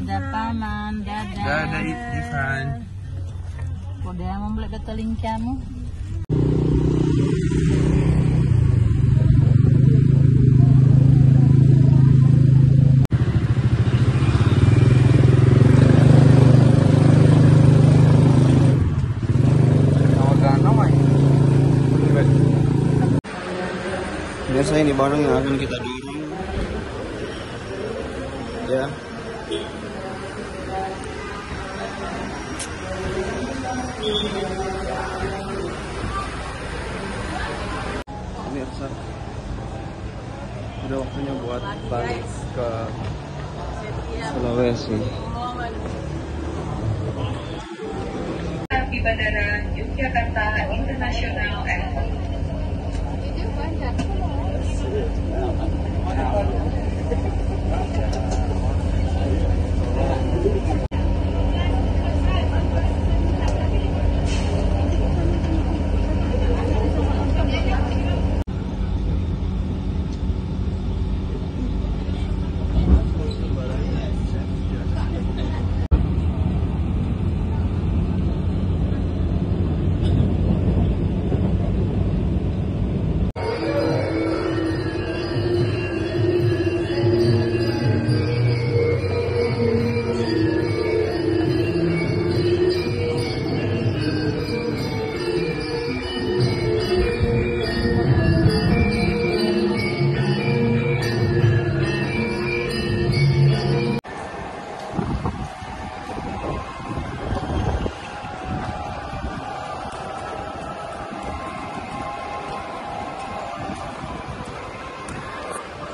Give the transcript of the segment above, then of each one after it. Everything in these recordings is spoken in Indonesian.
Dadah paman, dadah. Dadah Ivan. Udah mau beli beteling kamu. Biasa ini barang yang akan kita dorong ya. Pemirsa, udah waktunya buat balik ke Sulawesi. Di Bandara Yogyakarta International Airport.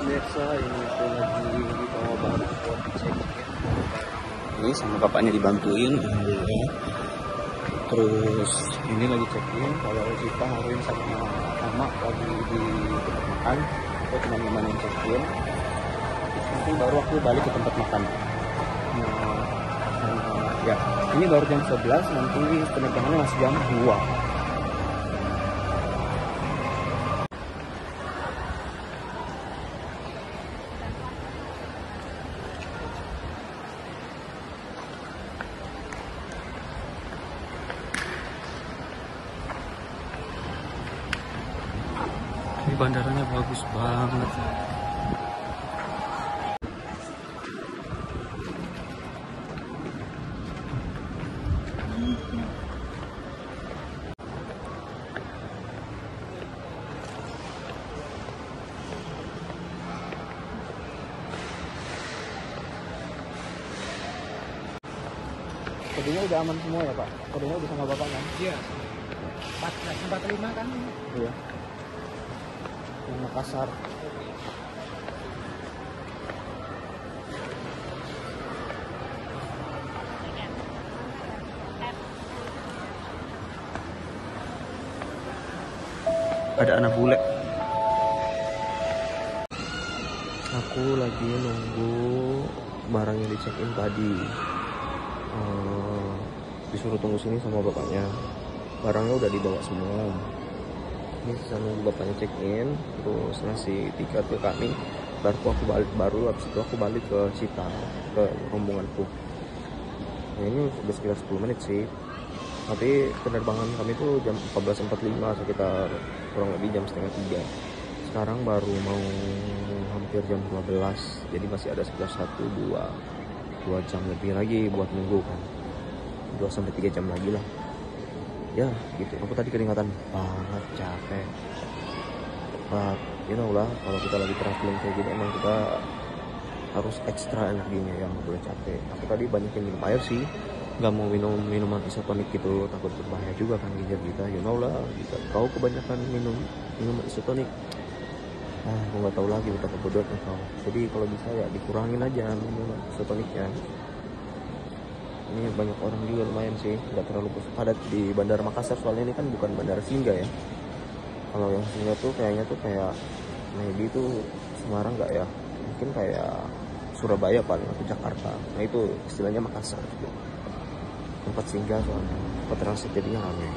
Biasa ini aku lagi dibawa barang buat cek ini sama bapaknya dibantuin alhamdulillah. Terus ini lagi check-in, kalau kita hari ini sama mama lagi di tempat makan, itu teman-teman yang check-in. Nanti baru aku balik ke tempat makan. Ya, ini baru jam 11, nanti penerbangannya masih jam 2. Ini bandaranya bagus banget. Kodenya udah aman semua ya Pak? Kodenya udah sama Bapak kan? Iya. 445 kan? Iya. Yang Makassar. Ada anak bule. Aku lagi nunggu barang yang di check-in tadi. Disuruh tunggu sini sama bapaknya. Barangnya udah dibawa semua. Ini saya nunggu bapaknya check-in, terus ngasih tiket ke kami. Baru habis itu aku balik ke Cita, ke rombonganku. Nah, ini udah sekitar 10 menit sih. Tapi penerbangan kami tuh jam 14.45, sekitar kurang lebih jam setengah 3. Sekarang baru mau hampir jam 12, jadi masih ada sekitar 2 jam lebih lagi buat nunggu kan. 2-3 jam lagi lah. Ya gitu, aku tadi keringatan banget, capek. But you know lah, kalau kita lagi traveling kayak gini emang kita harus ekstra energinya, yang nggak boleh capek. Aku tadi banyak yang minum air sih, nggak mau minum minuman isotonik gitu, takut berbahaya juga kan ginjal kita. You know lah, kita kau kebanyakan minum minuman isotonik, aku nggak tahu lagi betapa bodohnya kau. Jadi kalau bisa ya dikurangin aja minuman isotoniknya. Ini banyak orang juga lumayan sih, nggak terlalu padat di Bandara Makassar, soalnya ini kan bukan bandara singgah ya. Kalau yang singgah tuh kayaknya tuh kayak maybe tuh Semarang nggak ya, mungkin kayak Surabaya paling atau Jakarta. Nah itu istilahnya Makassar gitu. Tempat singgah soalnya, tempat transit jadinya ramai.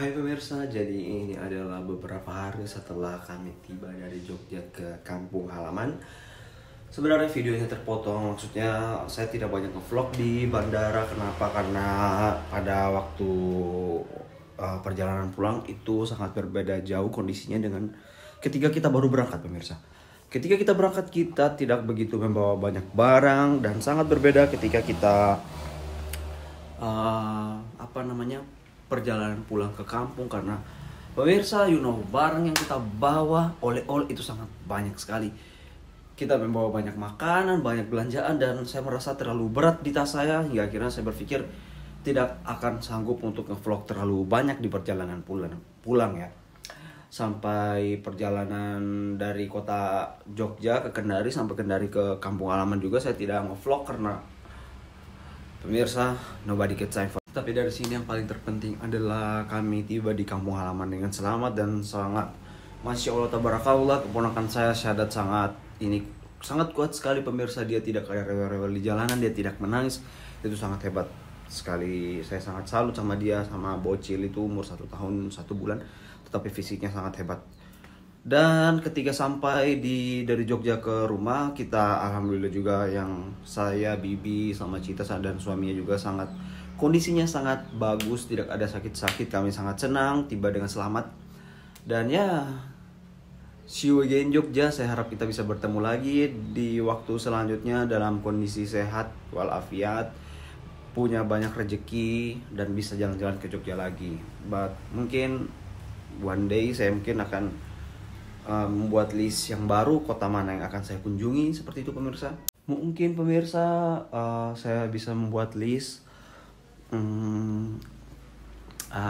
Hai pemirsa, jadi ini adalah beberapa hari setelah kami tiba dari Jogja ke kampung halaman. Sebenarnya videonya terpotong, maksudnya saya tidak banyak nge-vlog di bandara. Kenapa? Karena pada waktu perjalanan pulang itu sangat berbeda jauh kondisinya dengan ketika kita baru berangkat pemirsa. Ketika kita berangkat kita tidak begitu membawa banyak barang dan sangat berbeda ketika kita perjalanan pulang ke kampung. Karena pemirsa, barang yang kita bawa oleh-oleh itu sangat banyak sekali. Kita membawa banyak makanan, banyak belanjaan, dan saya merasa terlalu berat di tas saya hingga akhirnya saya berpikir tidak akan sanggup untuk nge-vlog terlalu banyak di perjalanan pulang ya. Sampai perjalanan dari kota Jogja ke Kendari, sampai Kendari ke kampung halaman juga saya tidak nge-vlog karena pemirsa, nobody gets time. Tapi dari sini yang paling terpenting adalah kami tiba di kampung halaman dengan selamat dan sangat, Masya Allah tabarakallah, keponakan saya Syahadat sangat kuat sekali pemirsa. Dia tidak kayak rewel-rewel di jalanan, dia tidak menangis. Itu sangat hebat sekali. Saya sangat salut sama dia, sama bocil itu umur 1 tahun 1 bulan, tetapi fisiknya sangat hebat. Dan ketika sampai dari Jogja ke rumah, kita alhamdulillah juga, yang saya, Bibi, sama Cita dan suaminya juga kondisinya sangat bagus, tidak ada sakit-sakit. Kami sangat senang tiba dengan selamat. Dan ya, see you again Jogja. Saya harap kita bisa bertemu lagi di waktu selanjutnya dalam kondisi sehat walafiat, punya banyak rezeki, dan bisa jalan-jalan ke Jogja lagi. But mungkin one day saya mungkin akan membuat list yang baru, kota mana yang akan saya kunjungi, seperti itu pemirsa. Mungkin pemirsa, saya bisa membuat list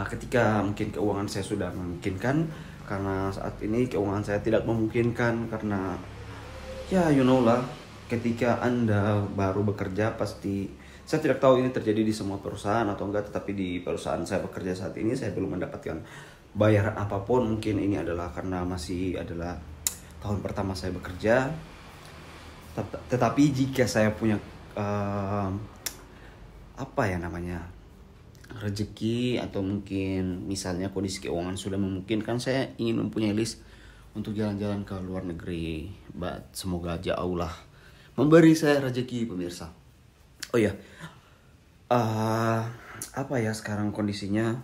ketika mungkin keuangan saya sudah memungkinkan. Karena saat ini keuangan saya tidak memungkinkan, karena ya ketika Anda baru bekerja pasti, saya tidak tahu ini terjadi di semua perusahaan atau enggak, tetapi di perusahaan saya bekerja saat ini saya belum mendapatkan bayaran apapun. Mungkin ini adalah karena masih adalah tahun pertama saya bekerja. Tetapi jika saya punya rezeki, atau mungkin misalnya kondisi keuangan sudah memungkinkan, saya ingin mempunyai list untuk jalan-jalan ke luar negeri. But semoga aja Allah memberi saya rezeki pemirsa. Oh ya, sekarang kondisinya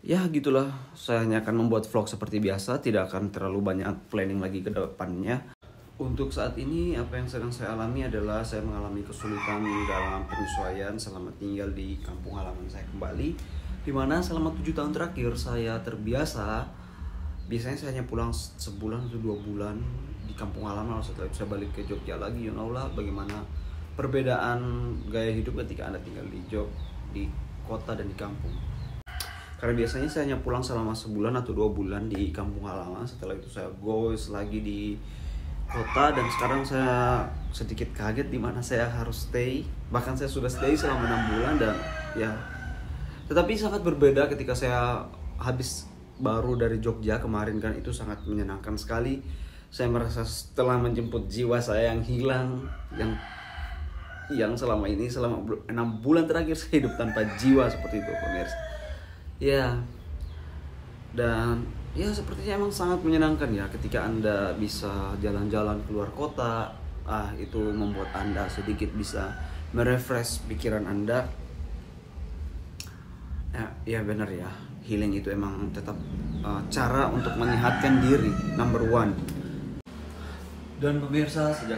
ya gitulah. Saya hanya akan membuat vlog seperti biasa, tidak akan terlalu banyak planning lagi ke depannya. Untuk saat ini apa yang sedang saya alami adalah saya mengalami kesulitan dalam penyesuaian selama tinggal di kampung halaman saya kembali, dimana selama 7 tahun terakhir saya terbiasa, biasanya saya hanya pulang sebulan atau 2 bulan di kampung halaman, setelah itu saya balik ke Jogja lagi. Bagaimana perbedaan gaya hidup ketika Anda tinggal di kota dan di kampung. Karena biasanya saya hanya pulang selama sebulan atau 2 bulan di kampung halaman, setelah itu saya goes lagi di kota. Dan sekarang saya sedikit kaget di mana saya harus stay. Bahkan saya sudah stay selama 6 bulan dan ya, tetapi sangat berbeda ketika saya habis baru dari Jogja kemarin kan, itu sangat menyenangkan sekali. Saya merasa setelah menjemput jiwa saya yang hilang, yang selama 6 bulan terakhir saya hidup tanpa jiwa, seperti itu pemirsa. Ya, dan ya sepertinya emang sangat menyenangkan ya ketika Anda bisa jalan-jalan keluar kota. Itu membuat Anda sedikit bisa merefresh pikiran Anda. Ya benar ya, healing itu emang tetap cara untuk menyehatkan diri number 1. Dan pemirsa, sejak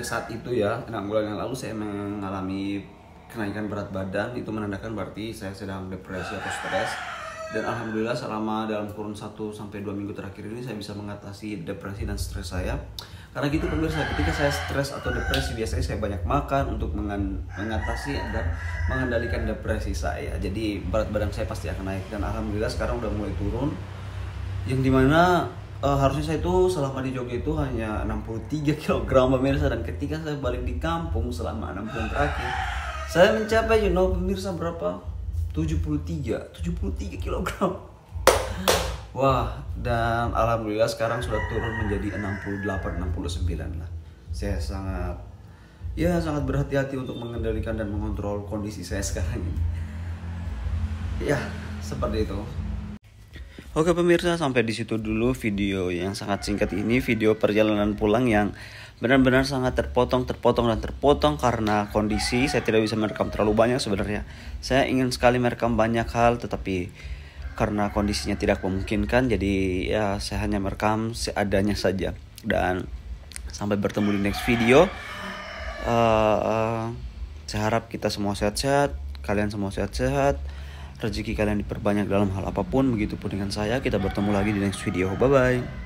saat itu ya, 6 bulan yang lalu saya mengalami kenaikan berat badan. Itu menandakan berarti saya sedang depresi atau stres. Dan alhamdulillah selama dalam kurun 1-2 minggu terakhir ini saya bisa mengatasi depresi dan stres saya. Karena gitu pemirsa, ketika saya stres atau depresi biasanya saya banyak makan untuk mengatasi dan mengendalikan depresi saya. Jadi berat badan saya pasti akan naik, dan alhamdulillah sekarang udah mulai turun. Yang dimana harusnya saya itu selama di Jogja itu hanya 63 kg pemirsa. Dan ketika saya balik di kampung selama 6 bulan terakhir, saya mencapai pemirsa berapa? 73 kg. Wah, dan alhamdulillah sekarang sudah turun menjadi 68-69 lah. Saya sangat berhati-hati untuk mengendalikan dan mengontrol kondisi saya sekarang ini. Ya, seperti itu. Oke pemirsa, sampai di situ dulu video yang sangat singkat ini, video perjalanan pulang yang benar-benar sangat terpotong karena kondisi saya tidak bisa merekam terlalu banyak sebenarnya. Saya ingin sekali merekam banyak hal, tetapi karena kondisinya tidak memungkinkan, jadi ya saya hanya merekam seadanya saja. Dan sampai bertemu di next video. Saya harap kita semua sehat-sehat, kalian semua sehat-sehat, rezeki kalian diperbanyak dalam hal apapun. Begitupun dengan saya. Kita bertemu lagi di next video. Bye bye.